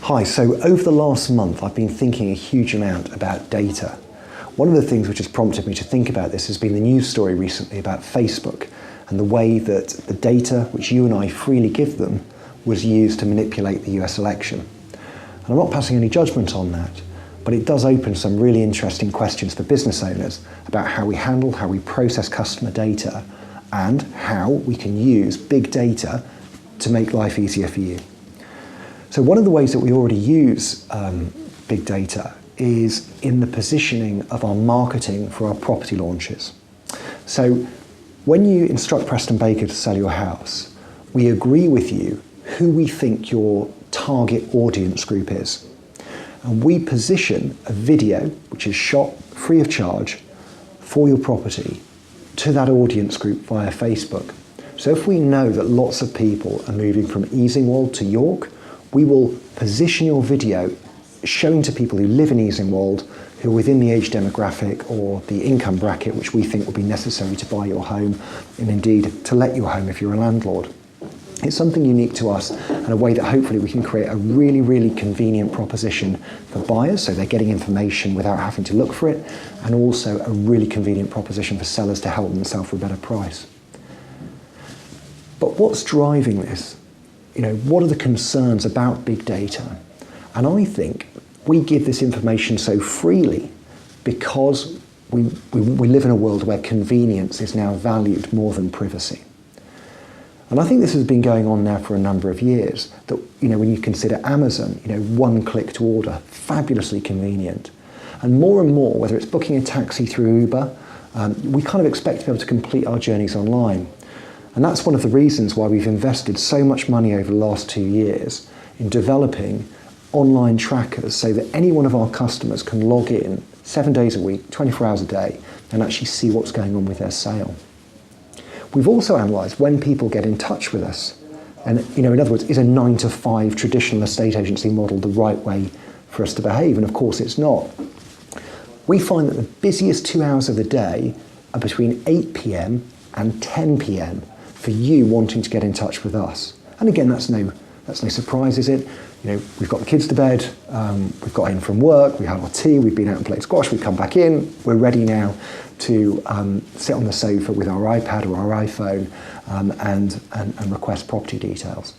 Hi, so over the last month I've been thinking a huge amount about data. One of the things which has prompted me to think about this has been the news story recently about Facebook and the way that the data which you and I freely give them was used to manipulate the US election. And I'm not passing any judgment on that, but it does open some really interesting questions for business owners about how we handle, how we process customer data, and how we can use big data to make life easier for you. So one of the ways that we already use big data is in the positioning of our marketing for our property launches. So when you instruct Preston Baker to sell your house, we agree with you who we think your target audience group is. And we position a video which is shot free of charge for your property to that audience group via Facebook. So if we know that lots of people are moving from Easingwold to York, we will position your video showing to people who live in Easingwold, who are within the age demographic or the income bracket which we think will be necessary to buy your home, and indeed to let your home if you're a landlord. It's something unique to us and a way that hopefully we can create a really, really convenient proposition for buyers, so they're getting information without having to look for it, and also a really convenient proposition for sellers to help them sell for a better price. But what's driving this? What are the concerns about big data? And I think we give this information so freely because we live in a world where convenience is now valued more than privacy. And I think this has been going on now for a number of years, that when you consider Amazon, one click to order, fabulously convenient. And more, whether it's booking a taxi through Uber, we kind of expect to be able to complete our journeys online. And that's one of the reasons why we've invested so much money over the last 2 years in developing online trackers so that any one of our customers can log in 7 days a week, 24 hours a day, and actually see what's going on with their sale. We've also analysed when people get in touch with us. And in other words, is a 9 to 5 traditional estate agency model the right way for us to behave? And of course it's not. We find that the busiest 2 hours of the day are between 8 p.m. and 10 p.m. for you wanting to get in touch with us. And again, that's no surprise, is it? We've got the kids to bed, we've got in from work, we had our tea, we've been out and played squash, we come back in, we're ready now to sit on the sofa with our iPad or our iPhone and request property details.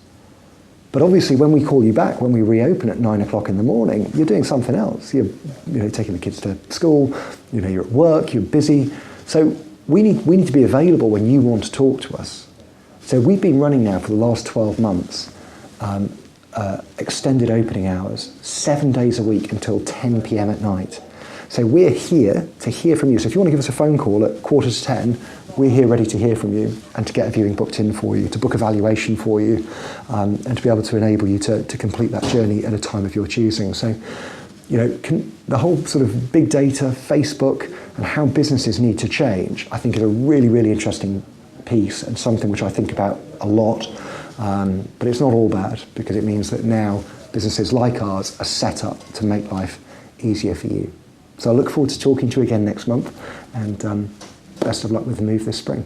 But obviously when we call you back, when we reopen at 9 o'clock in the morning, you're doing something else. You're taking the kids to school, you're at work, you're busy. So we need to be available when you want to talk to us. So we've been running now for the last 12 months extended opening hours, 7 days a week until 10 p.m. at night. So we're here to hear from you. So if you want to give us a phone call at 9:45, we're here ready to hear from you and to get a viewing booked in for you, to book a valuation for you, and to be able to enable you to complete that journey at a time of your choosing. So, the whole sort of big data, Facebook, and how businesses need to change, I think is a really, really interesting piece and something which I think about a lot. But it's not all bad, because it means that now businesses like ours are set up to make life easier for you. So I look forward to talking to you again next month, and best of luck with the move this spring.